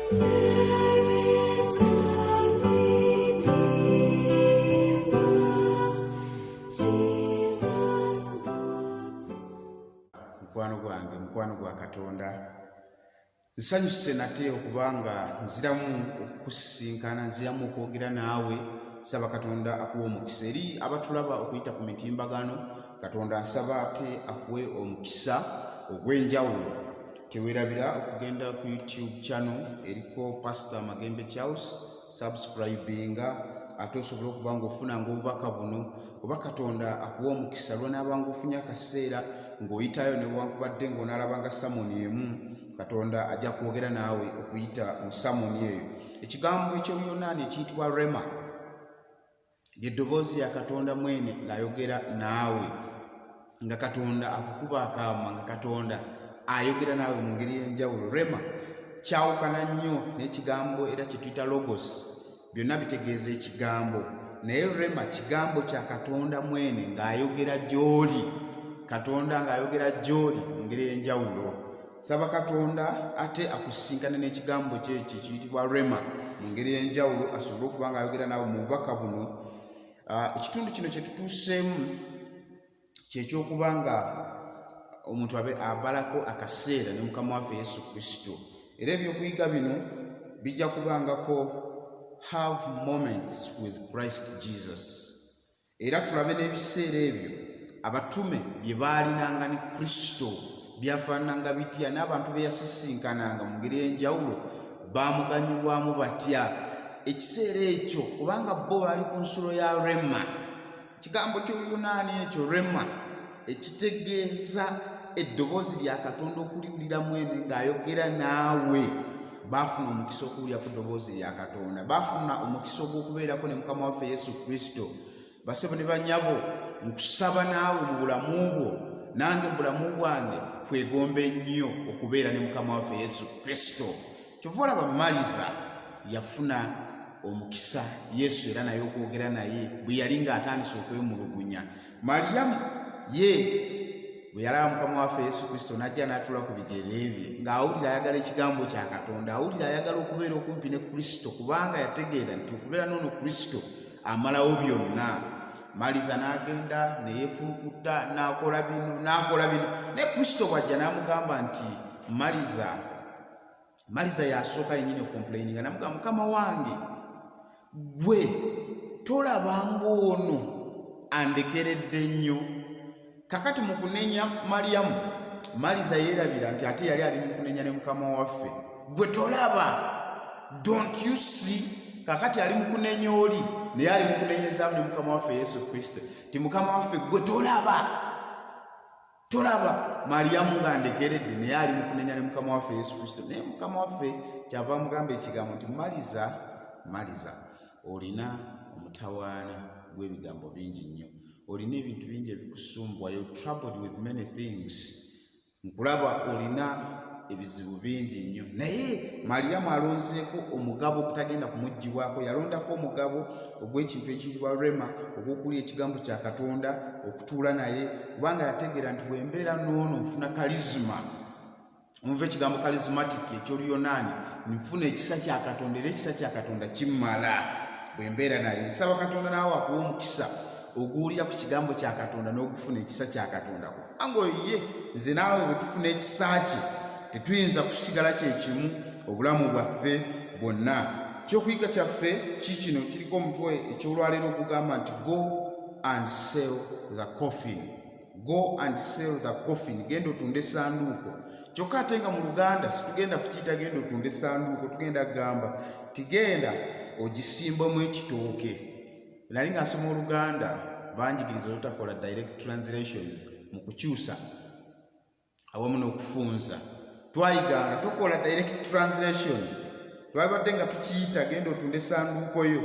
mukwano gwa Katonda, nsanyuse nate okubanga nziramu okusisinkana, nziramu okwogera naawe. Saba Katonda akuwe omukisa. Eri abatulaba okuyita ku mitimbagano, Katonda nsaba ate akuwe omukisa ogw'enjawulo. Teweerabira okugenda ku YouTube channel eriko Pastor Magembe Charles, subscribinga ate osobole okuba ng'ofunanga obubaka buno. Oba Katonda akuwa omukisa lw'onaabanga ofunye akaseera ng'oyitayo newankubadde ng'onaalabanga samoni emu, Katonda ajja kwogera naawe okuyita mu samoni eyo. Ekigambo eky'Oluyonaani ekiyitibwa Rema ly'eddoboozi lya Katonda mwene ng'ayogera naawe, nga Katonda akukuba akaama, nga Katonda ayogera naawe mu ngeri y'enjawulo. Rema kyawukana nnyo n'ekigambo era kye tuyita logos. Byonna bitegeeza ekigambo, naye Rema kigambo kya Katonda mwene ng'ayogera gy'oli. Katonda ng'ayogera gy'oli mu ngeri y'enjawulo. Saba Katonda ate akusisinkane n'ekigambo kye kiyitibwa Rema mu ngeri y'enjawulo, asobole okuba ng'ayogera naawe mu bubaka buno. Ekitundu kino kye tutuuseemu ky'ekyokuba nga omuntu abalako akaseera ne Mukama waffe Yesu Kristo. Era ebyokuyiga bino bijja kubangako have moments with Christ Jesus. Era tulabe n'ebiseera ebyo abatume bye baalinanga ne Kristo byafaananga bitya, n'abantu be yasisinkananga mu ngeri y'enjawulo baamuganyulwamu batya. Ekiseera ekyo kubanga bo baali ku nsulo ya Rema, ekigambo ky'Oluyonaani ekyo Rema ekitegeeza eddoboozi lya Katonda okuliwulira mwene ng'ayogera naawe. Baafuna omukisa okuwulira ku ddoboozi lya Katonda, baafuna omukisa ogw'okubeerako ne Mukama waffe Yesu Kristo. Basebo ne bannyabo, nkusaba naawe mu bulamu bwo, nange mu bulamu bwange twegombe nnyo okubeera ne Mukama waffe Yesu Kristo. Kyova olaba Maliza yafuna omukisa Yesu era naye okwogera naye bwe yali ng'atandise okwemulugunya. Maliyamu ye bwe yalaba Mukama waffe Yesu Kristo n'ajja n'atuula ku bigere bye ng'awulira ayagala ekigambo kya Katonda, awulira ayagala okubeera okumpi ne Kristo kubanga yategeera nti okubeera n'ono Kristo amalawo byonna. Maliza n'agenda ne yeefulukutta n'akola bino ne Kristo bw'ajja n'amugamba nti Maliza yasooka yennyini okompuleyininga, n'amugamba Mukama wange gwe tolabanga ono andekeredde nnyo. Kakati mu kunenya Maliyamu, Maliza yeerabira nti ate yali ali mu kunenya ne Mukama waffe. Gwe tolaba, don't you see? Kakati ali mu kunenya oli naye ali mu kunenyezaamu ne Mukama waffe Yesu Kristo ti Mukama waffe gwe tolaba Maliyamu ng'andekeredde naye ali mu kunenya ne Mukama waffe Yesu Kristo. Naye Mukama waffe kyava amugamba ekigambo nti Maliza, olina omutawaana gw'ebigambo bingi nnyo, olina ebintu bingi ebikusumbuwa, you troubled with many things. Nkulaba olina ebizibu bingi nnyo. Naye Maliyamu alonzeeko omugabo ogutagenda kumuggyibwako. Yalondako omugabo ogw'ekintu ekiyitibwa Rema, ogw'okuwulira ekigambo kya Katonda, okutuula naye, kubanga yategeera nti bw'embeera n'ono nfuna kalizima. Onva ekigambo charismatic eky'Oluyonaani, nfuna ekisa kya Katonda era ekisa kya Katonda kimmala bw'embeera naye. Nsaba Katonda naawe akuwa omukisa oguwulira ku kigambo kya Katonda n'okufuna ekisa kya Katonda. Kubanga oye nze naawe bwe tufuna ekisa kye tetuyinza kusigala kyekimu obulamu bwaffe bwonna. Ekyokuyiga kyaffe kikino kiriko omutwe ekyolwaleero okugamba nti go and sell the coffin. Go and sell the coffin. Genda otunde essanduuko. Kyokka ate nga mu Luganda situgenda kukiyita genda otunde essanduuko, tugenda kugamba tigenda ogisimbemu ekitooke. Nali nga nsoma Oluganda banjigiriza olutakola direct translations mu kukyusa awamu n'okufunza. Twayiganga tukola direct translation, twabadde nga tukiyita genda otunde essanduuko yo,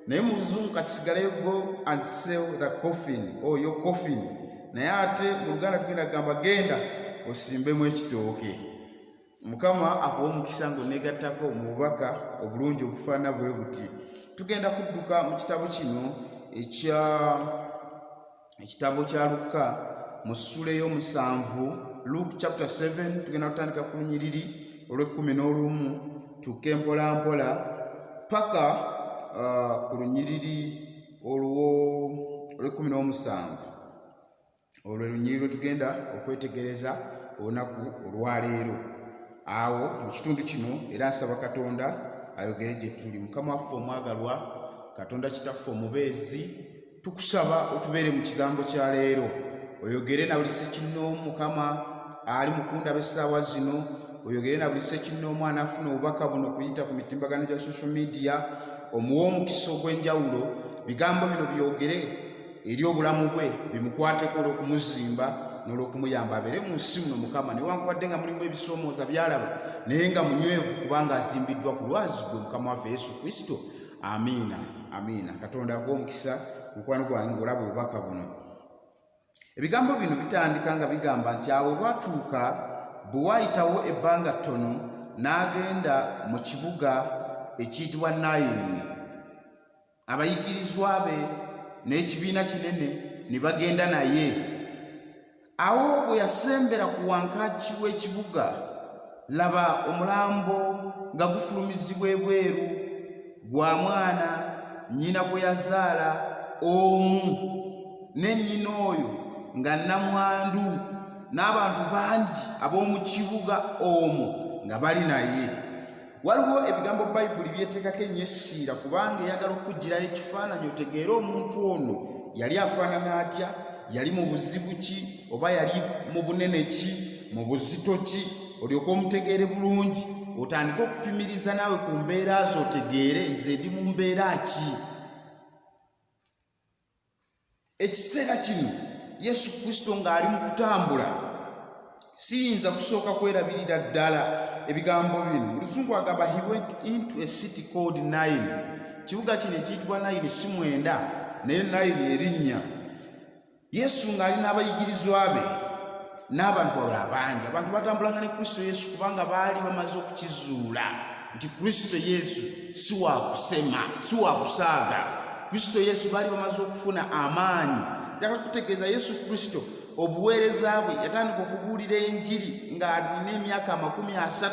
naye mu Luzungu kakisigaleyo go and sell the coffin or your coffin. Naye ate mu Luganda tugenda kugamba genda osimbemu ekitooke. Mukama akuwa omukisa ng'oneegattako mu bubaka obulungi okufaana bwe buti. Tugenda kudduka mu kitabo kino ekitabo kya Luka mu ssula ey'omusanvu, Luke chapter 7, tugenda kutandika ku lunyiriri olw'ekkumi n'olumu tuke mpola mpola paka ku lunyiriri olw'17 olwo lunyiriri lwe tugenda okwetegereza olunaku olwaleero. Awo mu kitundu kino era nsaba Katonda ayogere gye tuli. Mukama waffe omwagalwa, Katonda kitaffe omubeezi, tukusaba otubeere mu kigambo kya leero, oyogere na buli ssekinnoomu Mukama ali mukunda b'essaawa zino, oyogere na buli ssekinnoomu anaafuna obubaka buno kuyita ku mitimbagano gya social media, omuwe omukisa ogw'enjawulo, bigambo bino byogere eri obulamu bwe, bimukwateko olw'okumuzimba n'olw'okumuyamba abeere mu nsi muno Mukama, newankubadde nga mulimu ebisoomooza byalaba naye nga munywevu kubanga azimbiddwa ku lwazi gwe Mukama waffe Yesu Kristo. Amiina, amiina. Katonda agwe omukisa mukwano gwange ng'olaba obubaka buno. Ebigambo bino bitandika nga bigamba nti awo olwatuuka bwe waayitawo ebbanga ttono n'agenda mu kibuga ekiyitibwa Nayini, abayigirizwa be n'ekibiina kinene ne bagenda naye. Awo bwe yasembera ku wankaaki w'ekibuga, laba omulambo nga gufulumizibwa ebweru gwa mwana nnyina gwe yazaala omu, ne nnyina oyo nga nnamwandu, n'abantu bangi ab'omu kibuga omwo nga bali naye. Waliwo ebigambo Bayibuli byeteekako ennyo essiira kubanga eyagala okuggyirayo ekifaananyi otegeere omuntu ono yali afaanana atya, yali mu buzibu ki, oba yali mu bunene ki, mu buzito ki, olyoke omutegeere bulungi, otandike okupimiriza naawe ku mbeera zo otegeere nze ndi mu mbeera ki. Ekiseera kino Yesu Kristo ng'ali mu kutambula, siyinza kusooka kwerabirira ddala ebigambo bino. Mu Luzungu agamba he went into a city called Naini. Kibuga kino ekiyitibwa Naini si mwenda naye Naini erinnya. Yesu ng'ali n'abayigirizwa be n'abantu abalala bangi. Abantu batambulanga ne Kristo Yesu kubanga baali bamaze okukizuula nti Kristo Yesu si wa kusema, si wa kusaaga. Kristo Yesu baali bamaze okufuna amaanyi. Njagala kutegeeza Yesu Kristo obuweereza bwe yatandika okubuulira enjiri ng'alina emyaka 30,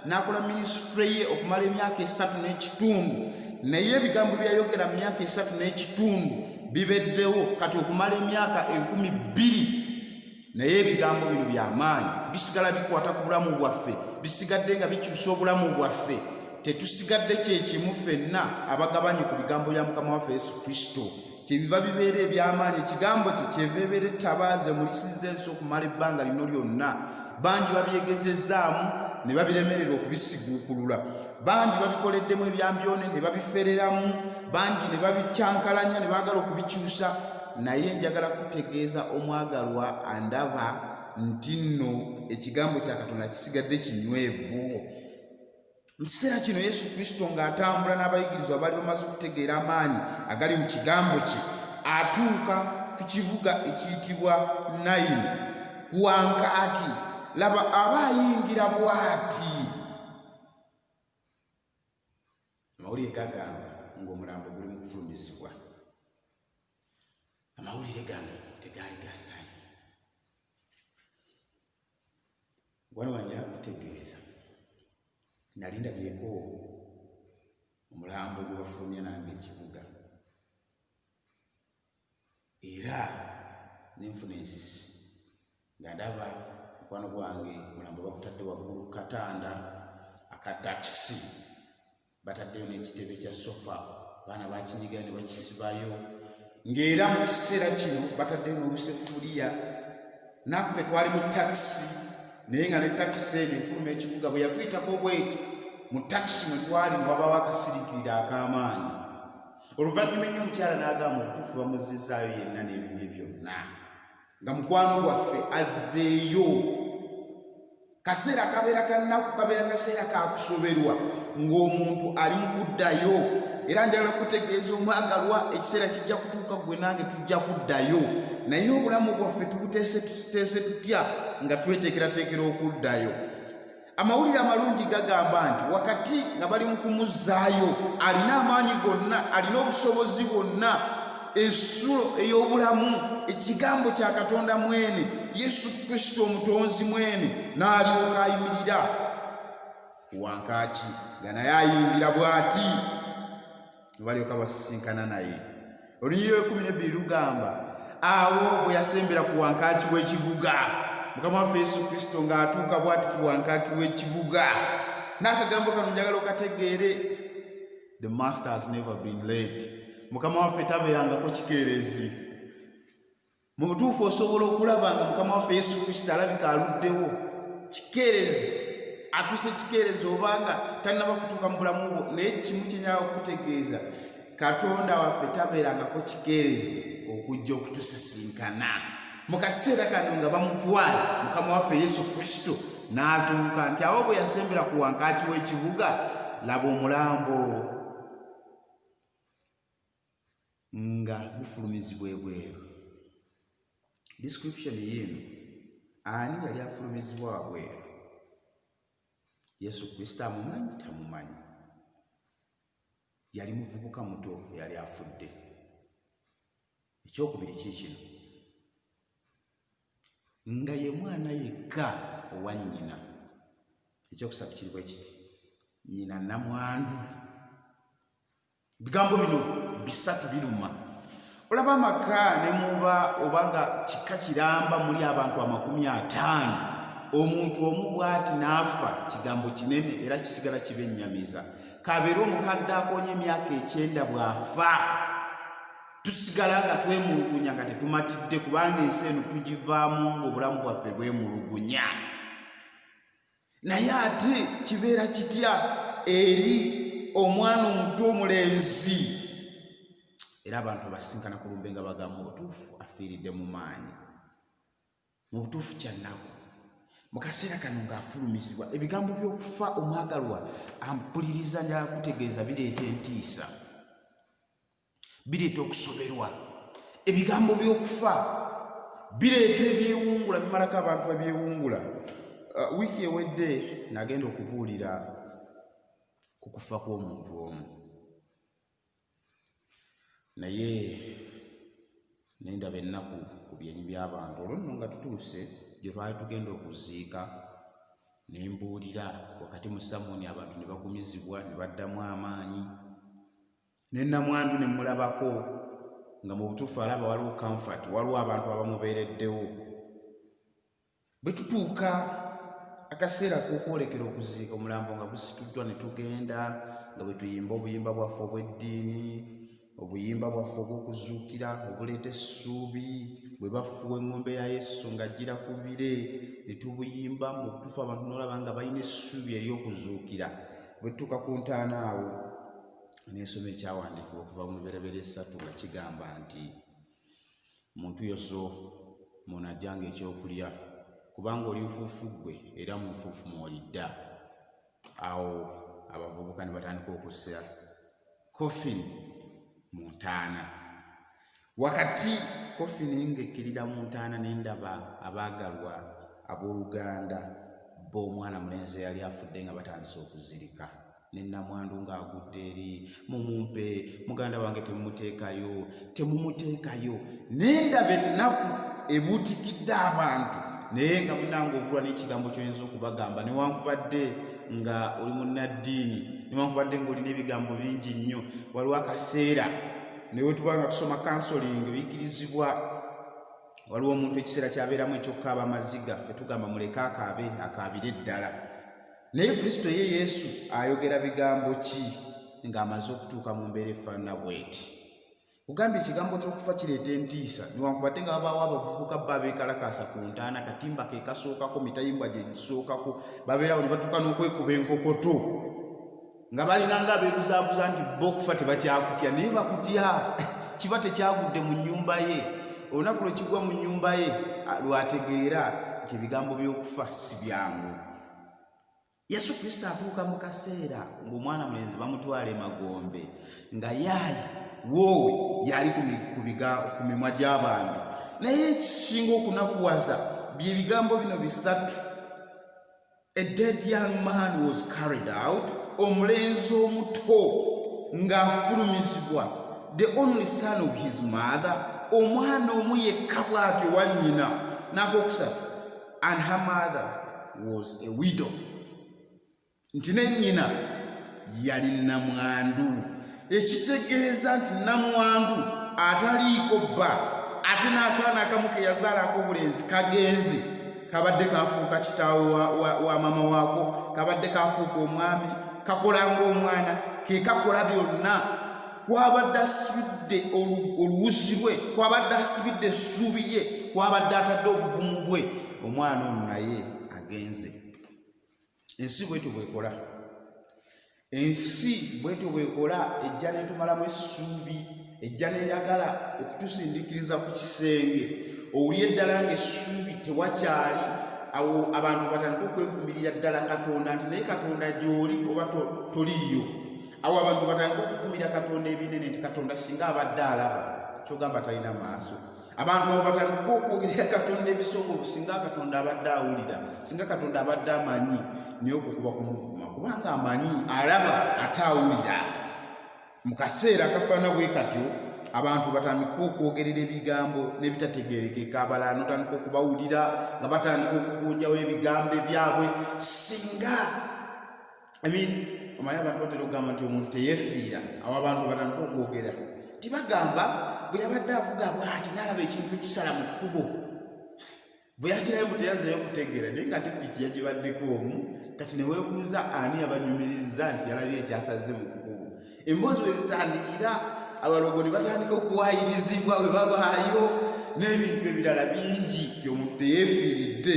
n'akola minisitule ye okumala emyaka 3 n'ekitundu, naye ebigambo byayogera mu myaka 3 n'ekitundu bibeddewo kati okumala emyaka 2000, naye ebigambo bino by'amaanyi, bisigala bikwata ku bulamu bwaffe, bisigadde nga bikyusa obulamu bwaffe. Tetusigadde kyekimu ffenna abagabanye ku bigambo bya Mukama waffe Yesu Kristo. Kyebiva bibeera eby'amaanyi, ekigambo kye kyeva ebeera ettabaaza emulisiza ensi okumala ebbanga lino lyonna. Bangi babyegezezzaamu ne babiremerera okubisiguukulula, bangi babikoleddemu ebyambyone ne babifereramu, bangi ne babicyankalanya ne baagala okubikyusa. Naye njagala kutegeeza omwagalwa andaba nti nno ekigambo kya Katonda kisigadde kinywevu. Mu kiseera kino Yesu Kristo ng'atambula n'abayigirizwa baali bamaze okutegeera amaanyi agali mu kigambo kye, atuuka ku kibuga ekiyitibwa Nayini ku wankaaki. Laba aba ayingira bw'ati. Amawulire gagamba ng'omulambo guli mu kufulumizibwa. Amawulire gano tegaali gasanyu. Wano wanjala kutegeeza nali ndabyeko omulambo gwe bafulumya nange ekibuga, era nenfuna ensisi nga ndaba mukwano gwange omulambo bakutadde waggulu katanda akatakisi, bataddeyo n'ekitebe kya sofa, baana bakinyigira ne bakisibayo, ng'era mu kiseera kino bataddeyo n'obusefuliya. Naffe twali mu takisi, naye nga ne takisi eno efuluma ekibuga bwe yatuyitako bweti, mu takisi mwe twali ne wabawo akasirikirira ak'amaanyi. Oluvannyuma ennyo omukyala n'agamba obutuufu bamuzzizaayo yenna n'ebibye byonna, nga mukwano gwaffe azzeeyo. Kaseera kabeera kannaku, kabeera kaseera kakusoberwa ng'omuntu ali mu kuddayo. Era njagala kutegeeza omwagalwa, ekiseera kijja kutuuka gwe nange tujja kuddayo, naye obulamu bwaffe tubuteese tutya nga tweteekerateekera okuddayo. Amawulire amalungi gagamba nti wakati nga bali mu kumuzzaayo, alina amaanyi gonna, alina obusobozi bwonna, ensulo ey'obulamu, ekigambo kya Katonda mwene, Yesu Kristo omutonzi mwene, n'alyoka ayimirira. ku wankaaki nga naye ayingira bw'ati balyoka basisinkana naye. Olunyiriri lw'ekumi lugamba awo bwe yasembera ku wankaaki w'ekibuga Mukama waffe Yesu Kristo ng'atuuka bw'ati ku wankaaki w'ekibuga. N'akagambo kano njagala okategeere, the master has never been late. Mukama waffe tabeerangako kikeerezi. Mu butuufu osobola okulaba nga Mukama waffe Yesu Kristo alabika aluddewo kikeerezi, atuuse kikeerezi obanga tannaba kutuuka mu bulamu bwo, naye kimu kyenyawo okutegeeza Katonda waffe tabeerangako kikeerezi okujja okutusisinkana. Mu kaseera kano nga bamutwala Mukama waffe Yesu Kristo n'atuuka nti awo bwe yasembera ku wankaaki w'ekibuga, laba omulambo nga gufulumizibwa ebweru. Description y'eno, ani yali afulumizibwa wabweru? Yesu Kristo amumanyi? Tamumanyi. Yali muvubuka muto yali afudde. Ekyokubiri kiikino, nga ye mwana yekka owa nnyina. Ekyokusatu kiri bwe kiti, nnyina namwandu. Bigambo bino bisatu biruma. Olaba amaka ne muba obanga kika kiramba muli abantu 50, omuntu omu bw'ati n'afa, kigambo kinene era kisigala kibennyamiza. Kabeera omukadde akoonye emyaka 9 bw'afa, tusigala nga twemulugunya nga tetumatidde, kubanga ensi eno tugivaamu ng'obulamu bwaffe bwemulugunya. Naye ate kibeera kitya eri omwana omuto omulenzi? Era abantu basinkana ku lumbe nga bagamba obutuufu afiiridde mu maanyi. Mu butuufu kyannaku, mu kaseera kano ng'afulumizibwa, ebigambo by'okufa omwagalwa ampuliriza njala kutegeeza bireeta entiisa, bireeta okusoberwa. Ebigambo by'okufa bireeta ebyewungula, bimalako abantu ebyewungula. Wiiki ewedde nagenda okubuulira ku kufa kw'omuntu omu, naye nendaba ennaku ku byenyi by'abantu. Olwo nno nga tutuuse gye twali tugenda okuziika, ne mbuulira wakati mu Samwoni abantu ne bagumizibwa ne baddamu amaanyi. Ne nnamwandu ne mulabako nga mu butuufu alaba waliwo comfort, waliwo abantu abamubeereddewo. Bwe tutuuka akaseera k'okwolekera okuziika, omulambo nga gusituddwa ne tugenda nga bwe tuyimba obuyimba bwaffe obw'eddiini, obuyimba bwaffe obw'okuzuukira obuleeta essuubi, bwe bafuwa eŋŋombe ya Yesu ng'ajjira ku bire ne tubuyimba. Mu butuufu abantu n'olaba nga balina essuubi ery'okuzuukira. Bwe tutuuka ku ntaana awo n'ensoma ekyawandiikibwa okuva mu Mibereberye 3 nga kigamba nti muntu yoso munajjanga ekyokulya, kubanga oli nfuufu ggwe era mu nfuufu mw'olidda. Awo abavubuka ne batandika okussa koffini mu ntaana. Wakati koffini ng'ekkirira mu ntaana ne ndaba abaagalwa abooluganda b'omwana mulenzi yali afudde nga batandise okuzirika. Ne nnamwandu ng'agudde eri, mumumpe, muganda wange temumuteekayo, temumuteekayo. Ne ndaba ennaku ebuutikidde abantu, naye nga munange obulwa n'ekigambo ky'oyinza okubagamba, newankubadde nga oli munnaddiini, newankubadde ng'olina ebigambo bingi nnyo. Waliwo akaseera ne we tuba nga tusoma counseling oyigirizibwa, waliwo omuntu ekiseera kyabeeramu eky'okukaaba amaziga, fe tugamba muleke akaabe, akaabire ddala. Naye Kristo ye Yesu ayogera bigambo ki ng'amaze okutuuka mu mbeera efaanana bw'eti? Kugambye ekigambo ky'okufa kireeta entiisa, newankubadde nga babaawo abavubuka bba beekalakaasa ku ntaana, katimba ke kasookako, mitayimbwa gye gisookako, babeerawo ne batuuka n'okwekuba enkokoto nga balinganga abeebuzaabuza nti bo okufa tebakyakutya. Naye bakutya, kiba tekyagudde mu nnyumba ye. Olunaku lwe kigwa mu nnyumba ye lwategeera nti ebigambo by'okufa si byangu. Yesu Kristo atuuka mu kaseera ng'omwana mulenzi bamutwala emagombe, nga yaaya woowe yali ku mimwa gy'abantu. Naye ekisinga okunakuwaza bye bigambo bino bisatu. A dead young man was carried out, omulenzi omuto ng'afulumizibwa, the only son of his mother, omwana omu yekka bw'atyo wa nnyina. N'akokusatu, and her mother was a widow. nti ne nnyina yali namwandu. Ekitegeeza nti namwandu ataliiko bba ate n'akaana akamu ke yazaalako obulenzi kagenze kabadde kafuuka kitaawe wa mama waako, kabadde kafuuka omwami, kakola ng'omwana, ke kakola byonna. Kwabadde asibidde oluwuzi lwe, kwabadde asibidde essuubi lye, kwabadde atadde obuvumu bwe. Omwana ono naye agenze. Ensi bwetyo bwekola. Ensi bwetyo bwekola, ejja netumalamu essuubi, ejja neyagala okutusindikiriza ku kisenge. Owulye eddala ng'essuubi tewakyali, awo abantu batandika okwevumirira ddala Katonda nti naye Katonda gy'oli oba toliiyo. Awo abantu batandika okuvumira Katonda ebinene nti Katonda singa abadde alaba kyogamba talina maaso. Abantu abo batandika okwogerera Katonda ebisongovu singa Katonda abadde awulira, singa Katonda abadde amanyi. Naye okukuba kumuvuma kubanga amanyi, alaba ate awulira. Mu kaseera akafaana bwe katyo abantu batandika okwogerera ebigambo n'ebitategeerekeka, abalala n'otandika okubawulira nga batandika okugunjawo ebigambo ebyabwe singa omanyi abantu batera okugamba nti omuntu teyeefiira. Awo abantu batandika okwogera tibagamba bwe yabadde avuga bw'ati n'alaba ekintu ekisala mu kkubo, bwe yakirayo mu teyazeeyo okutegeera naye nga tepiki yagibaddeko omu. Kati ne weebuuza ani abanyumiriza nti yalabye ekyasaze mu kkubo. Emboozi we zitandikira, abalogo ne batandika okuwayirizibwa bwe babaayo n'ebintu ebirala bingi by'omuntu teyeefiiridde.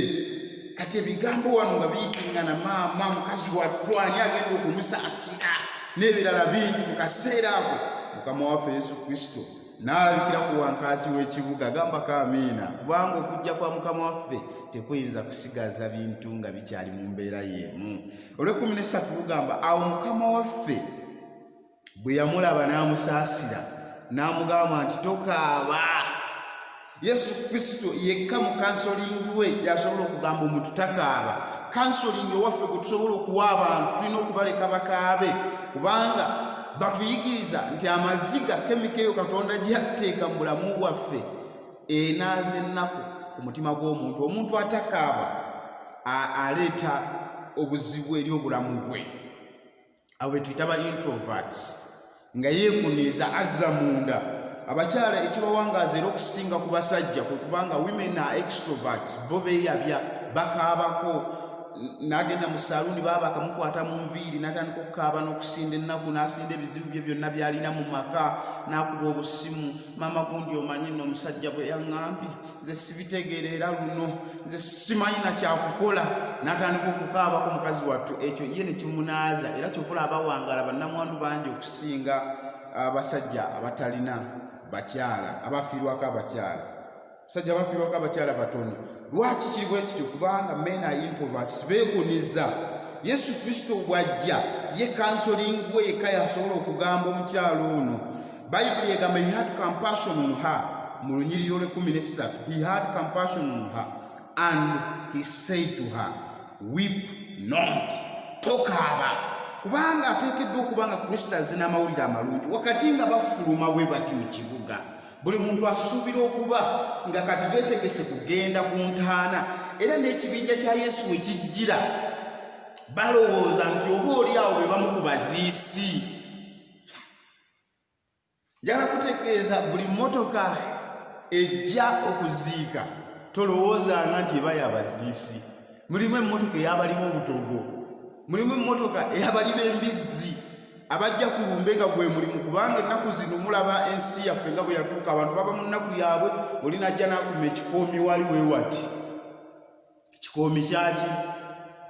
Kati ebigambo wano nga biyitingana, maama mukazi wattu ani agenda okumusaasira n'ebirala bingi. Mu kaseera ako Mukama waffe Yesu Kristo n'alabikira ku wankaaki w'ekibuga. Gambako amiina, kubanga okujja kwa Mukama waffe tekuyinza kusigaza bintu nga bikyali mu mbeera y'emu. Olw'ekumi lugamba awo Mukama waffe bwe yamulaba n'amusaasira n'amugamba nti tokaaba. Yesu Kristo yekka mu kansolingi we yasobola okugamba omuntu takaaba. Kansolingi owaffe gwe tusobola okuwa abantu tulina okubaleka bakaabe, kubanga batuyigiriza nti amaziga kemika eyo Katonda gye yateeka mu bulamu bwaffe enaaza ennaku ku mutima gw'omuntu. Omuntu atakaaba aleeta obuzibu eri obulamu bwe. Abo be tuyita ba introverts, nga yeekuniiza azza munda. Abakyala ekibawangaaza era okusinga ku basajja kwe kubanga women are extroverts, bo beeyabya, bakaabako. N'agenda mu saaluuni baba bakamukwata mu nviiri n'atandika okukaaba n'okusinda ennaku, n'asinda ebizibu bye byonna by'alina mu maka, n'akuba obusimu. Maama gundi omanyi nno omusajja bwe yaŋŋambye nze sibitegeerera luno, nze simanyi na kyakukola. N'atandika okukaabako mukazi wattu. Ekyo ye ne kimunaaza era kyofula abawangaala bannamwandu bangi okusinga abasajja abatalina bakyala, abafiirwako abakyala. Abasajja abafiirwako abakyala batono. Lwaki kiri bwe kityo? Kubanga men are introverts, beeguniza. Yesu Kristo bw'ajja ye kansolingi we yekka yasobola okugamba omukyalo ono. Bayibuli egamba he had compassion on her. Mu lunyiriro lw'13 he had compassion on her and he said to her, weep not, tokaaba. Kubanga ateekeddwa okubanga Kristo azina amawulire amalungi wakati nga bafuluma bwe bati mu kibuga. Buli muntu asuubira okuba nga kati beetegese kugenda ku ntaana, era n'ekibinja kya Yesu we kijjira balowooza nti oba oli awo be bamukuba ziisi. Njagala kutegeeza buli mmotoka ejja okuziika tolowoozanga nti eba y'abaziisi. Mulimu emmotoka ey'abalimu obutogo, mulimu emmotoka ey'abalimu embizzi abajja kulumbe nga gwe mulimu. Kubanga ennaku zino mulaba ensi yaffe nga bwe yatuuka, abantu baba mu nnaku yaabwe, oli najja n'akuma ekikoomi wali weewati. Ekikoomi kyaki?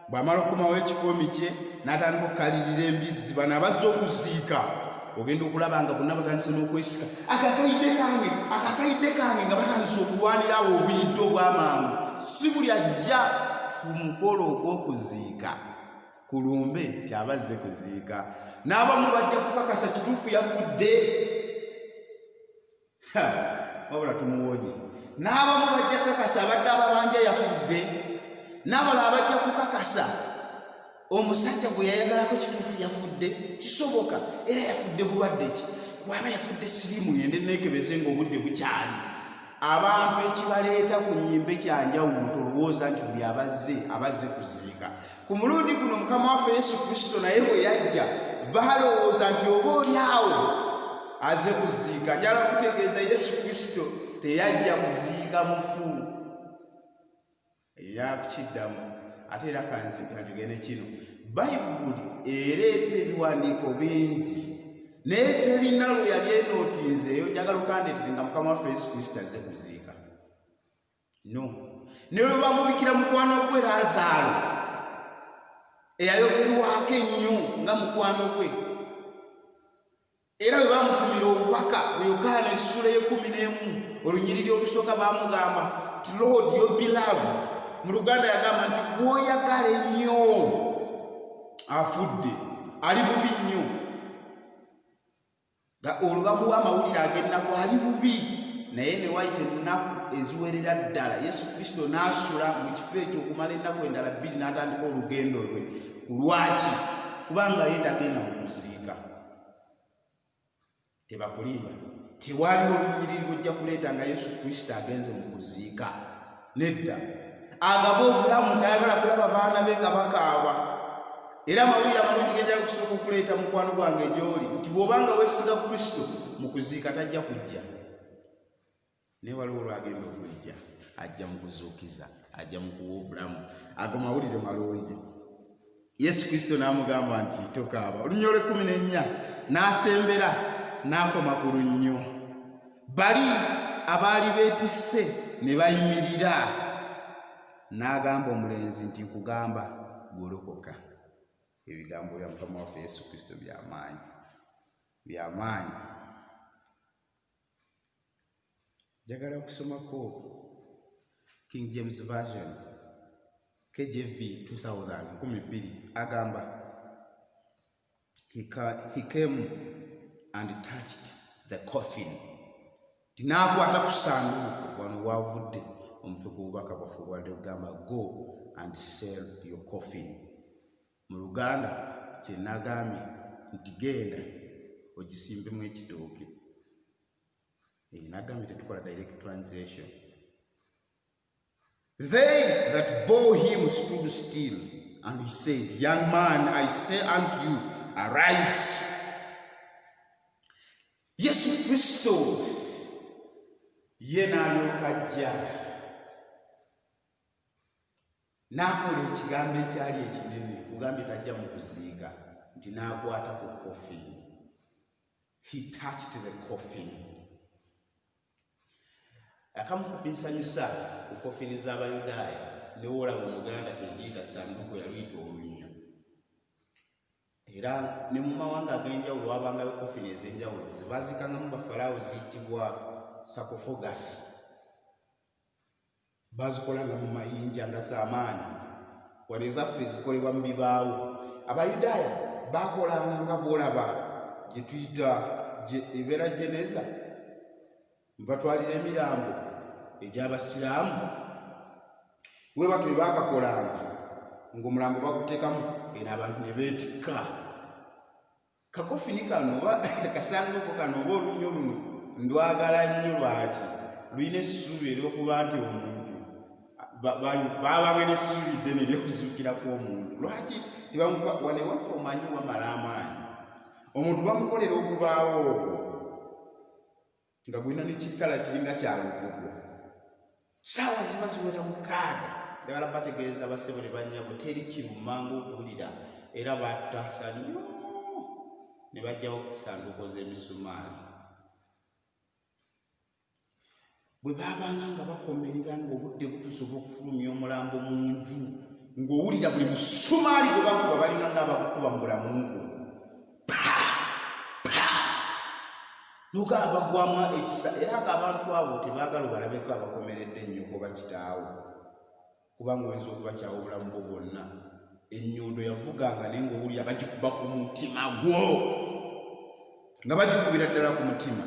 Bw'amala okukomawo ekikoomi kye n'atandika okukalirira embizzi, bano abazze okuziika ogenda okulaba nga bonna batandise n'okwesika akakayidde kange nga batandise okulwanira awo obuyidde obw'amangu. Si buli ajja ku mukolo ogw'okuziika kulumbe nti abazze kuziika. N'abamu bajja kukakasa kituufu yafudde, wabula tumuwonye. N'abamu bajja kukakasa abadde ababanja yafudde, n'abalala bajja kukakasa omusajja gwe yayagalako kituufu yafudde. Kisoboka era yafudde bulwadde ki? Bw'aba yafudde siriimu yende neekebeze ng'obudde bukyali. abantu ekibaleeta ku nnyimba ekyanjawulo tolowooza nti buli abazze kuziika. Ku mulundi guno Mukama waffe Yesu Kristo naye bwe yajja balowooza nti oba oli awo azze kuziika. Njala kutegeeza Yesu Kristo teyajja kuziika mufu. Yakiddamu ate era kanjogere kino, Bayibuli ereeta ebiwandiiko bingi naye terina lwe yali enootinzeeyo njagala okandeetere nga Mukama waffe Yesu Kristo azze kuziika. No. Ne lwe bamubikira mukwano gwe Laazaalo eyayogerwako ennyo nga mukwano gwe, era bwe bamutumira obubaka mu Yokaana essula ye-11 olunyiriri olusooka baamugamba nti Lord your beloved, mu Luganda yagamba nti gw'oyagala ennyo afudde, ali bubi nnyo. Olwo bamuwa amawulire ag'ennaku ali bubi, naye ne wayita ennaku eziwerera ddala Yesu Kristo n'asula mu kifo ekyo okumala ennaku endala 2 n'atandika olugendo lwe. Lwaki? Kubanga ye tagenda mu kuziika. Tebakulimba, tewaliwo olunyiriri lwojja kuleeta nga Yesu Kristo agenze mu kuziika. Nedda, agaba obulamu, tayagala kulaba baana be nga bakaaba. Era amawulire amalungi gejja kusooka okuleeta mukwano gwange gy'oli nti bw'obanga weesiga Kristo mu kuziika tajja kujja. Naye waliwo olwagenda okujja, ajja mu kuzuukiza, ajja mu kuwa obulamu. Ago mawulire malungi. Yesu Kristo n'amugamba nti tokaaba. Olunnyo lwe-14 n'asembera n'akoma ku lunnyo. Bali abaali beetisse ne bayimirira. N'agamba omulenzi nti nkugamba golokoka. Ebigambo bya Mukama waffe Yesu Kristo by'amaanyi, by'amaanyi. Njagala okusomako King James Version, KJV 2000 agamba he came and touched the coffin. Tinaakwata ku ssanduuko wano wavudde omutwe gw'obubaka bwaffe bwadde ogamba go and sell your coffin. Mu Luganda kye nagambye nti genda ogisimbemu ekitooke. Nagambye tetukola direct translation. They that bore him stood still, and he said, Young man, I say unto you, arise. Yesu Kristo ye n'alyoka ajja n'akola ekigambo ekyali ekinene. Kugambye tajja mu kuziika, nti n'akwata ku coffin. He touched the coffin. Akamu kupinsanyusa ku coffin z'Abayudaaya ne wolaba Omuganda tegiyita ssanduuko yaluyita olunnyo. Era ne mu mawanga ag'enjawulo wabangayo coffin ez'enjawulo zebaziikangamu bafalaawo ziyitibwa sarcophagus. Bazikolanga mu mayinja nga z'amaanyi, wano ezaffe zikolebwa mu bibaawo. Abayudaaya bakolanga nga bw'olaba gye tuyita ebeera jeneza, batwalira emirambo egy'Abasiraamu. We batwe baakakolanga ng'omulambo baguteekamu era abantu ne beetikka. Kakofini kano oba kasanduuko kano oba olunnyo luno ndwagala nnyo. Lwaki? Lulina essuubi ery'okuba nti omuntu baabanga n'essuubi ddene ery'okuzuukirako omuntu. Lwaki? Wano ewaffe omanyi wamala amaanyi. Omuntu bamukolera okubaawo okwo nga gulina n'ekikala kiringa kya lugogo. Ssaawa ziba ziwera 6. Njagala bategeeza basebo ne bannyabo teri kiruma ng'okuwulira, era baatutaasa nnyo ne bajjawo ku ssanduuko z'emisumaali. Bwe baabanga nga bakomerera ng'obudde butuuse obw'okufulumya omulambo mu nju, ng'owulira buli musumaali gwe bakuba balinga ng'abakukuba mu bulamu bwo. Nogaba bagwamu ekisa, era ng'abantu abo tebaagala obalabeko abakomeredde ennyo oba kitaawo, kubanga oyinza okubakyawa obulamu bwo bwonna. Ennyondo yavuganga naye ng'owulira bagikuba ku mutima gwo, nga bagikubira ddala ku mutima.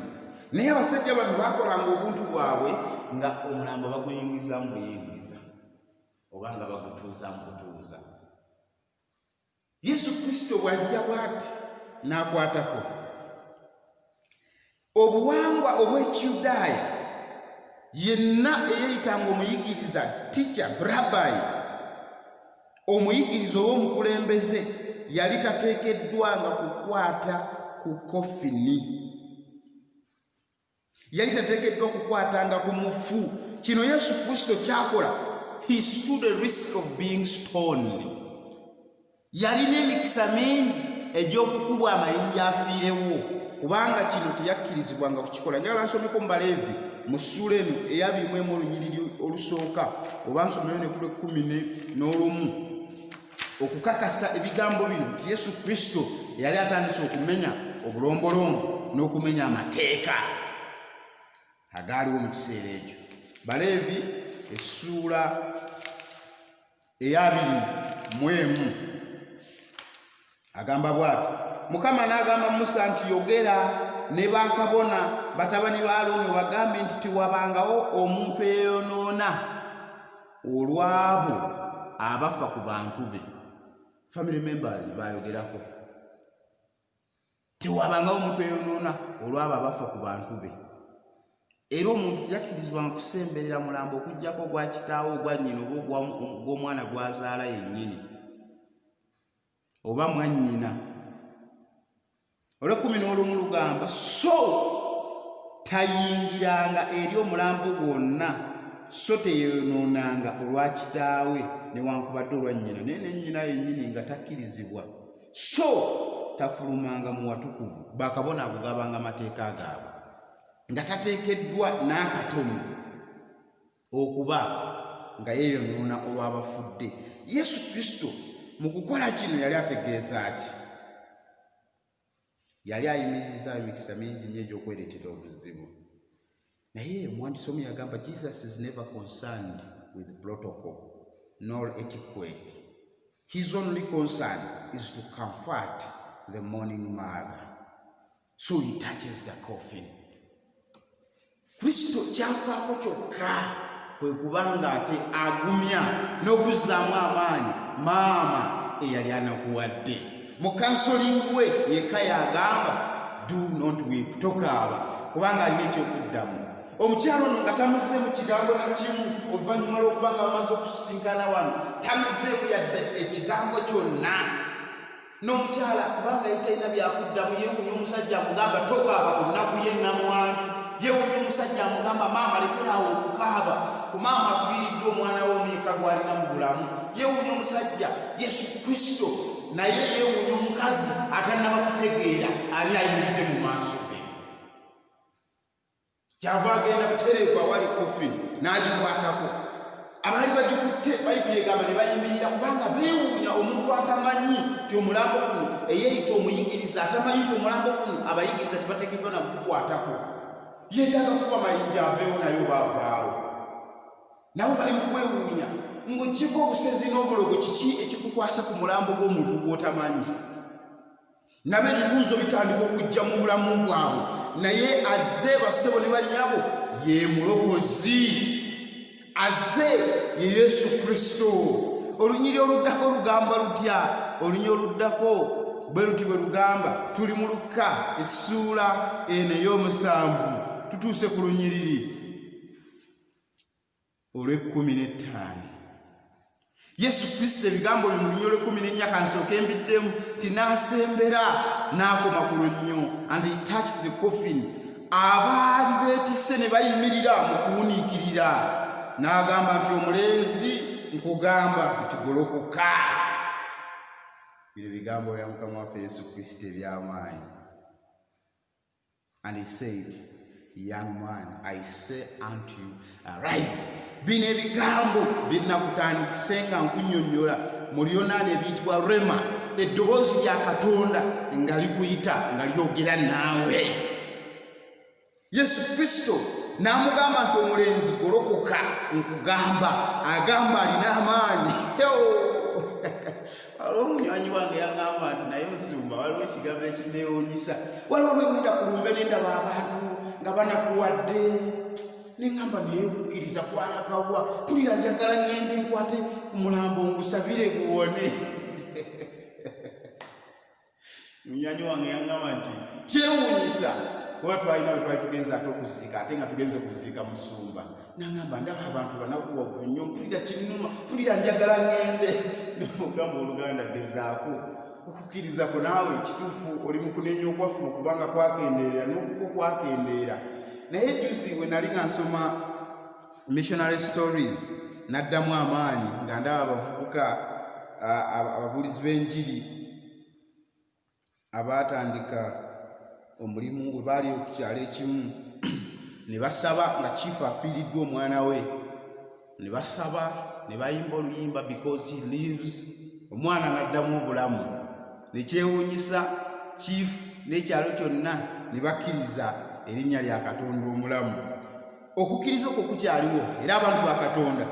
Naye abasajja bano baakolanga obuntu bwabwe nga omulambo baguyingizamu buyingiza oba nga bagutuuzamu butuuza. Yesu Kristo bw'ajja bw'ati n'akwatako obuwangwa obw'Ekiyudaaya yenna eyeyitanga omuyigiriza teacher rabbi omuyigiriza oba omukulembeze yali tateekeddwanga kukwata ku kofini, yali tateekeddwa kukwatanga ku mufu. Kino Yesu Kristo kyakola, he stood a risk of being stoned. Yalina emikisa mingi egy'okukubwa amayinja afiirewo, kubanga kino teyakkirizibwanga kukikola. Njagala nsomeko mu Baleevi mu ssuula eno eya 21 olunyiriri olusooka, oba nsomeyo ne ku 11 okukakasa ebigambo bino nti Yesu Kristo yali atandise okumenya obulombolombo n'okumenya amateeka agaaliwo mu kiseera ekyo. Baleevi essuula eya 21 agamba bw'ati: Mukama n'agamba Musa nti yogera ne bakabona batabani ba Alooni obagambe nti tewabangawo omuntu eyeyonoona olw'abo abafa ku bantu be. Family members bayogerako, tewabangawo omuntu eyeyonoona olw'abo abafa ku bantu be. Era omuntu teyakkirizibwanga kusemberera mulambo okuggyako gwa kitaawe ogwa nnyina oba ogw'omwana gwazaala yennyini oba mwannyina. Olw'ekkumi lugamba so tayingiranga eri omulambo gwonna, so teyeyonoonanga olwa kitaawe newankubadde olwa nnyina, naye ne nnyina yennyini nga takkirizibwa. So tafulumanga mu watukuvu, bakabona akugabanga amateeka gaabwe nga tateekeddwa n'akatono okuba nga yeeyonoona olw'abafudde. Yesu Kristo mu kukola kino yali ategeeza ki? Yali ayimirizza emikisa mingi nnyo egy'okwereetera obuzibu. Naye omuwandiisi omu yagamba Jesus is never concerned with protocol nor etiquette. His only concern is to comfort the mourning mother. So he touches the coffin. Kristo kyafaako kyokka kwe kubanga ate agumya n'okuzzaamu amaanyi maama eyali anakuwadde. Mu kansoling we yekka yagamba do not weep, tokaaba, kubanga alina ekyokuddamu. Omukyalo ono nga tamuzeemu kigambo na kimu oluvannyuma lw'okubanga bamaze okusisinkana wano, tamuzeemu yadde ekigambo kyonna. N'omukyala kubanga yali talina byakuddamu, yeewuunya omusajja amugamba tokaaba ku nnaku y'ennamwandu. Yeewuunya omusajja amugamba maama lekeraawo okukaaba, ku maama afiiriddwe omwana w'omuyika gw'alina mu bulamu. Yeewuunya omusajja Yesu Kristo, naye yeewuunya omukazi atannaba kutegeera ani ayimiridde mu maaso ge. Kyava agenda butereevu awali coffin n'agikwatako. Abaali bagikutte Bayibuli egamba ne bayimirira, kubanga beewuunya omuntu atamanyi nti omulambo guno eyeeyita omuyigiriza, atamanyi nti omulambo guno abayigiriza tebateekeddwa na kugukwatako. Yeetaaga kuba mayinja aveewo naye baavaawo. Nabo bali mu kwewuunya ng'oggyeeko obusezi n'obulogo, kiki ekikukwasa ku mulambo gw'omuntu gw'otamanyi? Nabo ebibuuzo bitandika okujja mu bulamu bwabwe, naye azze bassebo ne bannyabo ye mulokozi, azze ye Yesu Kristo. Olunyiri oluddako olugamba lutya? Olunyiri oluddako bwe luti bwe lugamba. Tuli mu Luka essuula eno ey'omusanvu, tutuuse ku lunyiriri olw'e15. Yesu Kristo ebigambo bye mu lunyiri olw'e14 kansooke mbiddemu ti n'asembera n'akoma ku lunnyo, and he touched the coffin. Abaali beetisse ne bayimirira mu kuwuniikirira, n'agamba nti omulenzi nkugamba nti golokoka. Bino bigambo bya Mukama waffe Yesu Kristo eby'amaanyi. And he said, young man, I say unto you, arise. Bino ebigambo binakutandise nga nkunnyonnyola mu Luyonaani ebiyitibwa rema, eddoboozi lya Katonda nga likuyita nga lyogera naawe. Yesu Kristo n'amugamba nti omulenzi golokoka nkugamba, agamba alina amaanyi. Waliwo munywanyi wange yagamba nti naye nsumba waliwo ekigambo ekineewuunyisa. Waliwo lwengenda ku lumbe n'endaba abantu nga banakuwadde, neŋŋamba naye okukkiriza kwalagawa, tulira njagala ŋŋende nkwate ku mulambo ngusabire guwone. Munywanyi wange yagamba nti kyewuunyisa kuba twalina bwe twali tugenza ate okuziika ate nga tugenze kuziika musumba nangamba ndaba abantu banakuwavu nnyo mpulira kinnuma mpulira njagala ngende ogamba oluganda gezaako okukkirizako naawe kituufu oli mu kunenya okwaffe okubanga kwakendeera n'okuko kwakendeera naye juzi we nali nga nsoma missionary stories naddamu amaanyi nga ndaba abavubuka ababuulizi b'enjiri abaatandika omulimu bwe baali ku kyalo ekimu ne basaba nga chief afiiriddwa omwana we ne basaba ne bayimba oluyimba because he lives omwana n'addamu obulamu ne kyewuunyisa chief n'ekyalo kyonna ne bakkiriza erinnya lya Katonda omulamu. Okukkiriza okwo kukyaliwo era abantu ba Katonda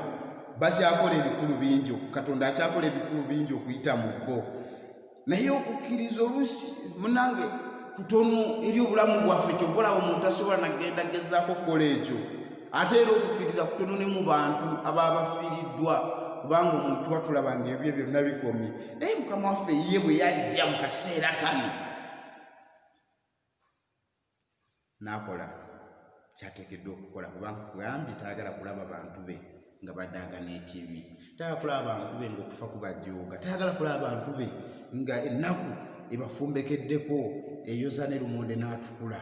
bakyakola ebikulu bingi Katonda akyakola ebikulu bingi okuyita mu bo naye okukkiriza oluusi munange kutono eri obulamu bwaffe kyovula omuntu asobola nagenda gezaako kukola ekyo ate era okukkiriza kutono ne mu bantu ababa bafiiriddwa kubanga omuntu watulaba nga ebyo byonna bikomye naye Mukama waffe ye bwe yajja mu kaseera kano n'akola kyateekeddwa okukola kubanga kugambye tayagala kulaba bantu be nga baddaagana ekibi tayagala kulaba abantu be ng'okufa kubajooga tayagala kulaba abantu be nga ennaku ebafumbekeddeko eyoza ne lumonde n'atukula.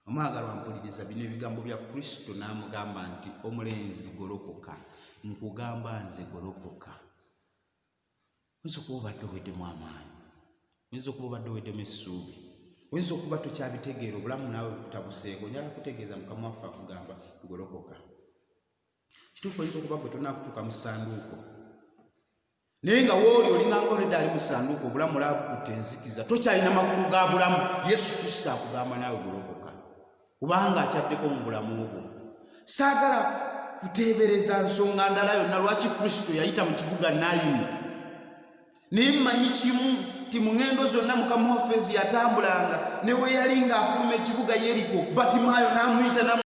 Omwagalwa mpuliriza bino ebigambo bya Kristo n'amugamba nti omulenzi golokoka nkugamba nze golokoka. Oyinza okuba obadde oweddemu amaanyi oyinza okuba obadde oweddemu essuubi oyinza okuba tokyabitegeera obulamu naawe bukutabuseeko njala kutegeeza Mukama waffe akugamba golokoka. Kituufu oyinza okuba gwe tonaakutuuka mu ssanduuko naye nga wooli olinganga olwedde ali mu ssanduuko obulamu olaba bukutte enzikiza tokyalina makulu ga bulamu Yesu Kristo akugamba naawe golokoka kubanga akyaddeko mu bulamu bwo. Saagala kuteebereza nsonga ndala yonna lwaki Kristo yayita mu kibuga Nayini naye mmanyi kimu ti mu ngendo zonna Mukama waffe ziyatambulanga ne bwe yali ng'afuluma ekibuga Yeriko Batimaayo n'amuyita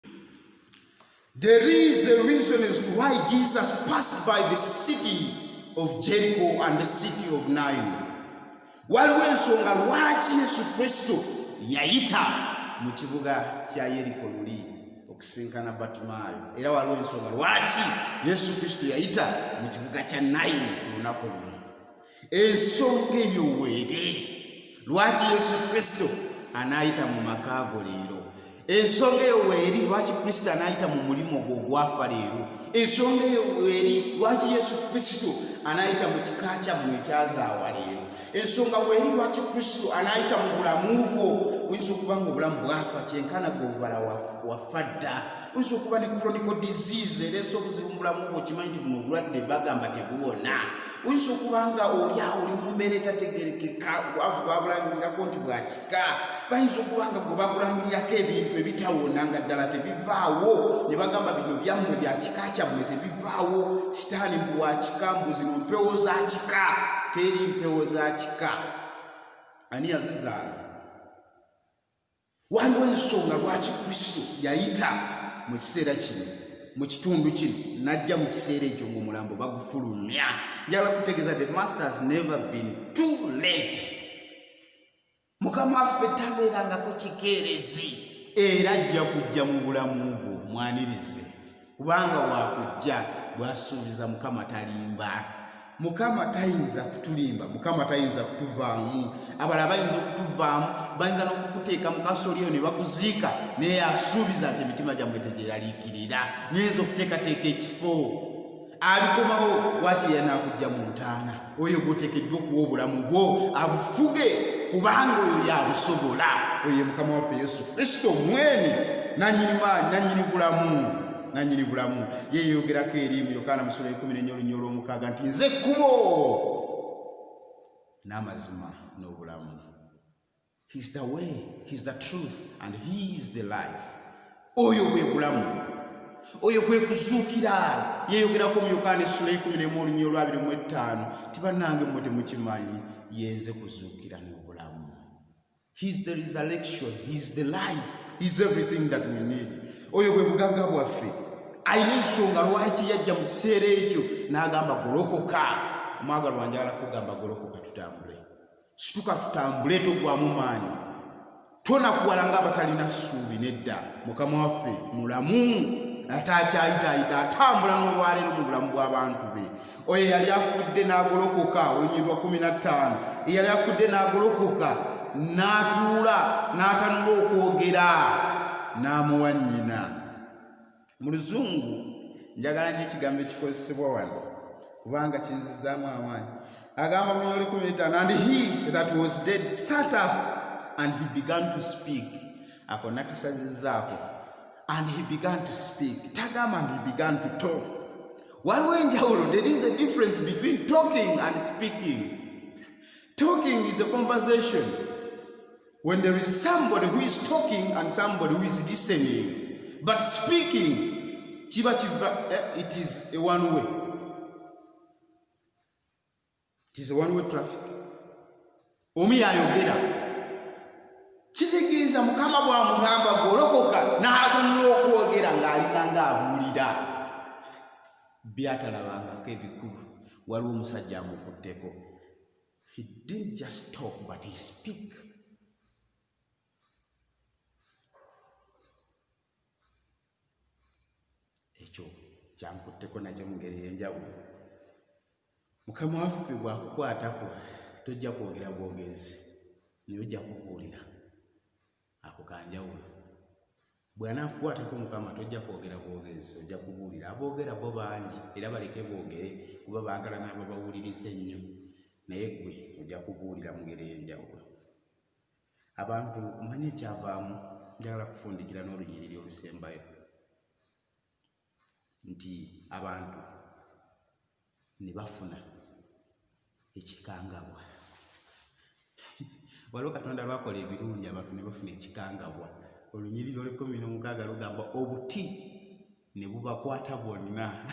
There is a reason as to why Jesus passed by the city of Jericho and the city of Nain. Waliwo ensonga lwaki Yesu Kristo yayita mu kibuga kya Yeriko luli okusinkana Batimaayo era waliwo ensonga lwaki Yesu Kristo yayita mu kibuga kya Nain ku lunaku luno. Ensonga eyo weeri lwaki Yesu Kristo anaayita mu makaago leero. Ensonga eyo weeri lwaki Kristo anaayita mu mulimo gwo ogwafa leero. Ensonga eyo weeri lwaki Yesu Kristo anaayita mu kika kyammwe ekyazaawa leero. Ensonga weeri lwaki Kristo anaayita mu bulamu bwo. Oyinza okuba nga obulamu bwafa kyenkana gwe obubala wafa dda. Oyinza okuba ne chronic disease ereese obuzibu mu bulamu bwo kimanyi nti buno obulwadde bagamba tebuwona. Oyinza okuba nga oli awo oli mu mbeera etategeerekeka bwavu babulangirirako nti bwa kika. Bayinza okuba nga gwe bakulangirirako ebintu ebitawona nga ddala tebivaawo ne bagamba bino byammwe bya kika kyammwe tebivaawo. Sitaani bwa kika mbu zino mpewo za kika. Teri mpewo za kika. Ani yazizaala? Waliwo ensonga lwaki Kristo yayita mu kiseera kino mu kitundu kino najja mu kiseera ekyo ng'omulambo bagufulumya. Njagala kutegeeza the master has never been too late. Mukama waffe tabeerangako kikeerezi era ajja kujja mu bulamu bwo mwanirize kubanga wakujja bwasuubiza Mukama talimba. Mukama tayinza kutulimba, Mukama tayinza kutuvaamu. Abalala bayinza okutuvaamu, bayinza n'okukuteeka mu kasolyo ne bakuziika naye asuubiza nti emitima gyammwe tegyeraliikirira. Nyinza okuteekateeka ekifo alikomawo waaki yanaakujja mu ntaana. Oyo gwoteekeddwa okuwa obulamu bwo abufuge kubanga oyo yabusobola. Oyo Mukama waffe Yesu Kristo mwene nannyini maanyi nannyini bulamu. Nanyini bulamu ye yogerako eri mu Yokaana mu sura 14:6 nti nze kkubo n'amazima n'obulamu. He is the way, he is the truth and he is the life. Oyo bwe bulamu oyo kwe kuzuukira yeyogerako mu Yokaana sura 11:25 ti bannange mmwe temukimanyi yenze kuzuukira n'obulamu. He is the resurrection, he is the life, he is everything that we need. Oyo bwe bugagga bwaffe alina ensonga lwaki yajja mu kiseera ekyo n'agamba golokoka. Omwagalwa njagala kugamba golokoka tutambule. Situka tutambule togwamu maanyi. tonakuwala ng'abatalina ssuubi nedda. Mukama waffe mulamu atakyayitaayita atambula n'olwaleero mu bulamu bw'abantu be. Oyo yali afudde n'agolokoka Olunyi lwa 15 eyali afudde n'agolokoka n'atuula n'atanula okwogera n'amuwa nnyina. Mu Luzungu njagala nnyo ekigambo ekikozesebwa wano kubanga kinzizaamu amaanyi. Agamba mu Lunyoli 15, and he that was dead sat up and he began to speak. Ako nakasazizzaako. And he began to speak. Tagama and he began to talk. Waliwo enjawulo. There is a difference between talking and speaking. Talking is a conversation. When there is somebody who is talking and somebody who is listening. But speaking, it is a one way. It is a one way traffic. Omi ayogera. Kitegeeza Mukama bw'amugamba golokoka n'atunula okwogera ng'alinganga abuulira. Byatalabangako ebikulu. Waliwo omusajja amukutteko. He didn't just talk but he speak. Ekyo kyamukutteko nakyo mu ngeri y'enjawulo. Mukama waffe bw'akukwatako tojja kwogera bwogezi naye ojja kubuulira. Ako kanjawulo. Bw'anaakukwatako Mukama tojja kwogera bwogezi ojja kubuulira. Aboogera bo bangi era baleke boogere kuba baagala n'abo bawuliriza ennyo naye ggwe ojja kubuulira mu ngeri y'enjawulo. Abantu mmanyi ekyavaamu njagala kufundikira n'olunyiriri olusembayo nti abantu ne bafuna ekikangabwa. Waliwo Katonda lwakola ebirungi abantu ne bafuna ekikangabwa. Olunyiriri olw'16 lugamba obuti ne bubakwata bonna.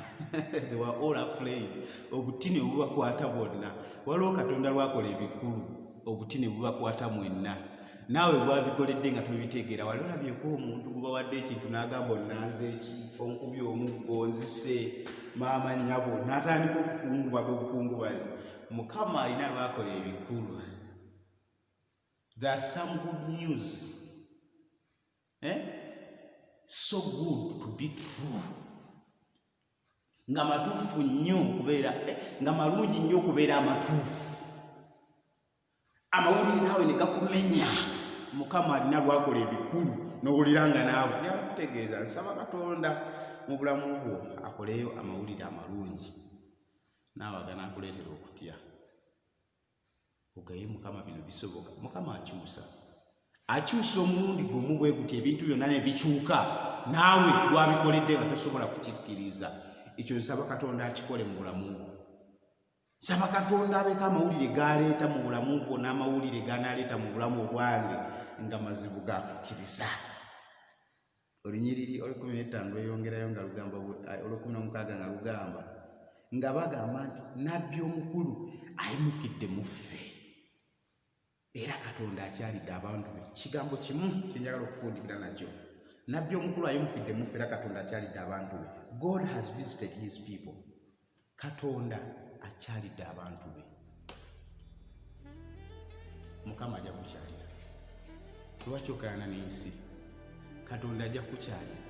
They were all afraid. Obuti ne bubakwata bonna. Waliwo Katonda lwakola ebikulu obuti ne bubakwata mwenna. Naawe bwabikoledde nga tobitegeera. Wali olabyeko omuntu gubawadde ekintu n'agamba onnanze eki onkubye omuggo nzise maama nnyabo n'atandika okukungubaga obukungubazi. Mukama alina lwakola ebikulu. There's some good news. So good to be true. Nga matuufu nnyo kubeera nga malungi nnyo kubeera amatuufu. Amawulire naawe ne gakumenya. Mukama alina lwakola ebikulu n'owuliranga naawe. Njala kutegeeza nsaba Katonda mu bulamu bwo akoleyo amawulire amalungi. Naawe aganaakuleetera okutya. Ogaye Mukama bino bisoboka. Mukama akyusa. Akyusa omulundi gumu bwe guti ebintu byonna ne bikyuka. Naawe lwabikoledde nga tosobola kukikkiriza. Ekyo nsaba Katonda akikole mu bulamu bwo. Nsaba Katonda abeeko amawulire g'aleeta mu bulamu bwo n'amawulire g'anaaleeta mu bulamu bwange nga mazibu gakukkiriza. Olunyiriri olw'15 lweyongerayo nga lugamba olw'16 nga lugamba nga bagamba nti nabbi omukulu ayimukidde mu ffe. Era Katonda akyalidde abantu be. Kigambo kimu kyenjagala okufundikira nakyo. Nabbi omukulu ayimukidde mu ffe era Katonda akyalidde abantu be. God has visited his people. Katonda akyalidde abantu be. Mukama ajja kukyalira. Lwaki okaana n'ensi? Katonda ajja kukyalira.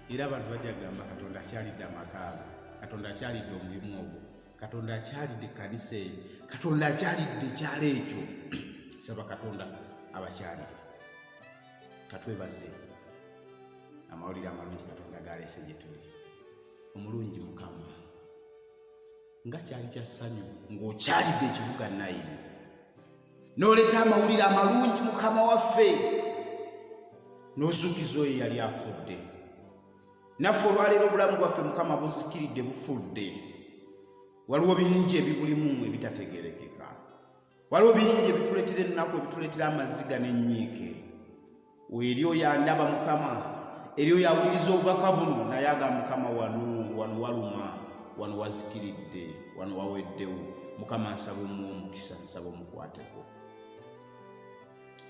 Era abantu bajja kugamba Katonda akyalidde amakaabo. Katonda akyalidde omulimu ogwo. Katonda akyalidde ekkanisa eyo. Katonda akyalidde ekyalo ekyo. Saba Katonda abakyalire. Katwebaze amawulire amalungi Katonda galeese gye tuli. Omulungi Mukama nga kyali kya ssanyu ng'okyalidde ekibuga Nayini. N'oleeta amawulire amalungi Mukama waffe. N'ozuukiza oyo yali afudde. Naffe olwaleero obulamu bwaffe Mukama buzikiridde bufudde. Waliwo bingi ebibulimu ebitategerekeka. Waliwo bingi ebituleetera ennaku ebituleetera amaziga n'ennyiike. Eri oyo andaba Mukama, eri oyo awuliriza obubaka buno naye agamba Mukama wano waluma, wano wazikiridde, wano waweddewo. Mukama nsaba omuwa omukisa, nsaba omukwateko.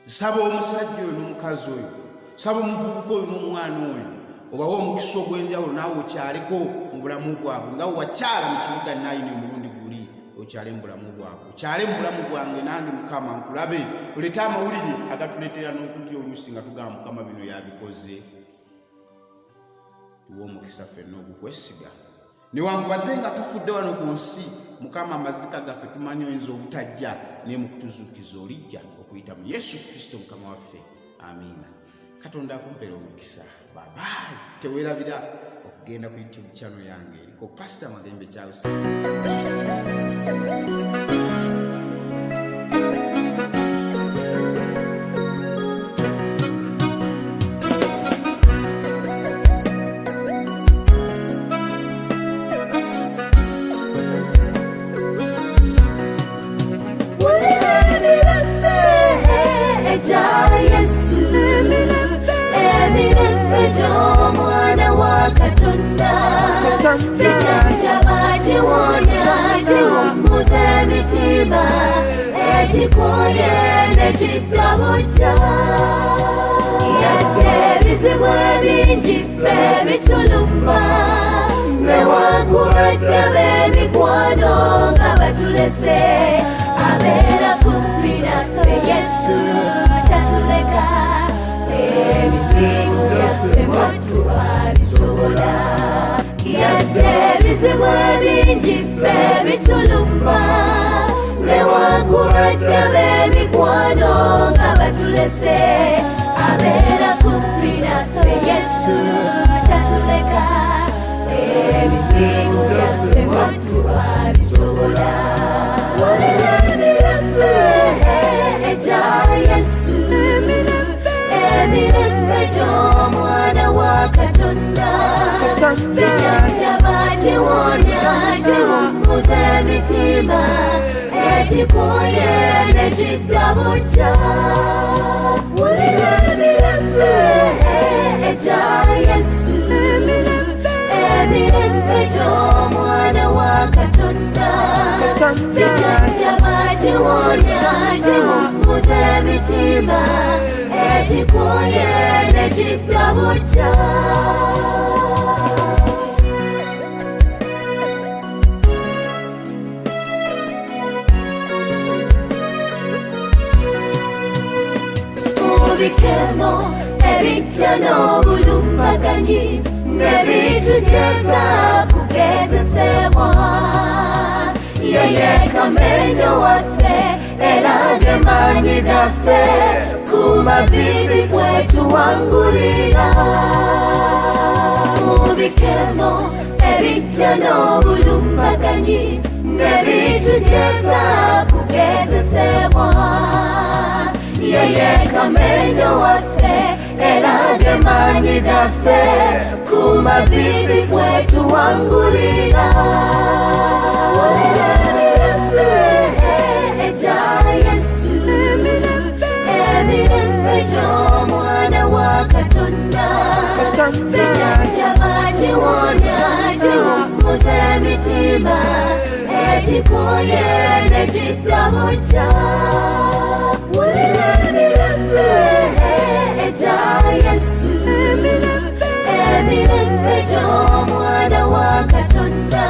Nsaba omusajja oyo n'omukazi oyo, nsaba omuvubuka oyo n'omwana oyo, obawe omukisa ogw'enjawulo naawe okyaleko mu bulamu bwabwe nga wakyala mu kibuga Nayini omulundi guli okyale mu bulamu bwako okyale mu bulamu bwange nange Mukama nkulabe oleta amawulire agatuleetera n'okujja oluusi nga tugamba Mukama bino yabikoze tuwe omukisa ffenna ogukwesiga newankubadde nga tufudde wano ku nsi Mukama amazika gaffe tumanyi oyinza obutajja naye mu kutuzuukiza olijja okuyita mu Yesu Kristo Mukama waffe amiina Katonda akumpeera omukisa babayi teweerabira okugenda ku YouTube channel yange eriko Pastor Magembe Charles Ekikoye nekiddabuja yadde ebizibu ebingi ffe bitulumba newankubadde b'emikwano nga batulese abeera kumpi naffe Yesu tatuleka ebizibu byaffe mwattuba bisobola yadde ebizibu ebingi ffe bitulumba newankubadde b'emikwano nga batulese abeera kumpi naffe Yesu tatuleka ebizibu byaffe mwattuba bisobola wulira emirembe egya Yesu emirembe gy'omwana wa Katonda gijanjaba giwonya giwummuza emitima ekikoye nekiddabuja wulira emirembe egya Yesu emirembe gy'omwana wa Katonda gijanjaba giwonya giwummuza emitima ekikoye nekiddabuja bikemo ebijja n'obulumbaganyi nebitugeza kugezesebwa yeye kameno waffe eraga maanyi gaffe ku mavivi kwetuwangulira mubikemo ebijja n'obulumbaganyi nebitugeza kugezesebwa yeye kameno waffe eraga maanyi gaffe ku mavivi kwetuwangulira wulira emirembe egya Yesu emirembe gy'omwana wa Katonda gijanjaba giwonya giwummuza emitima ekikoye nekiddabuja wulira emirembe egya Yesu emirembe gy'omwana wa Katonda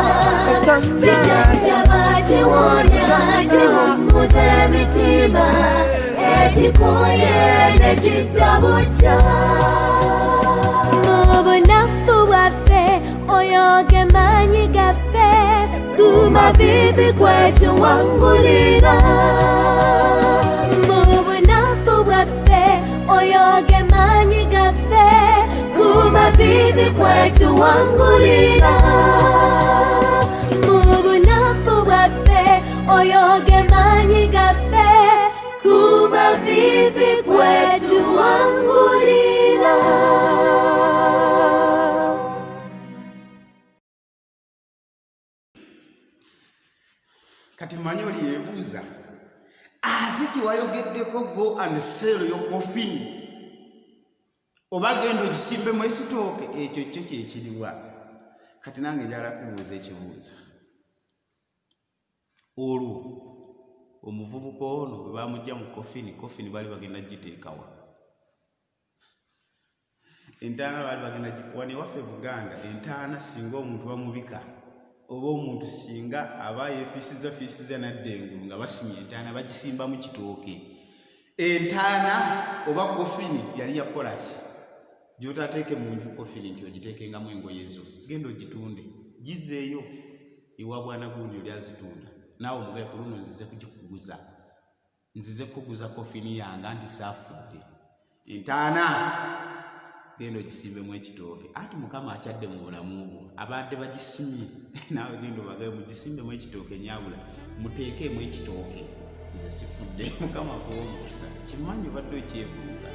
gijanjaba giwonya giwummuza emitima ekikoye nekiddabuja mu bunafu bwaffe oyo ge maanyi gaffe ku mavivi kwetuwangulira mu bunafu bwaffe oyo ge maanyi gaffe ku mavivi kwetuwangulira mu bunafu bwaffe oyo ge maanyi gaffe ku mavivi kwetuwangulira kati manyi oli yeebuuza ate tiwayogeddeko go and sell yo coffin oba genda ogisimbemu ekitooke ekyo kyo kyekiriwa kati nange njala kubuuza ekibuuzo olwo omuvubuka ono bwe bamugya mu coffin baali bagenda giteekawa entaana baali bagenda wano ewaffe Buganda entaana singa omuntu bamubika oba omuntu singa aba yefiisiza nadda engulu nga basimye entaana bagisimba mu kitooke, entaana oba kofini yali yakola ki? Gy'otateeke mu nju kofini nti ogiteekengamu engoye zo, genda ogitunde, gizeeyo ewa bwana gundi oli azitunda. Naawe omugaye ku luno nzize kukuguza kofini yange anti saafudde. Entaana genda ogisimbemu ekitooke. Anti Mukama akyadde mu bulamu bwo, abadde bagisimye naawe genda obagaye mugisimbemu ekitooke, nyabula muteekeemu ekitooke. Nze sifudde. Mukama akuwe omukisa. Kimanyi obadde okyebuuza.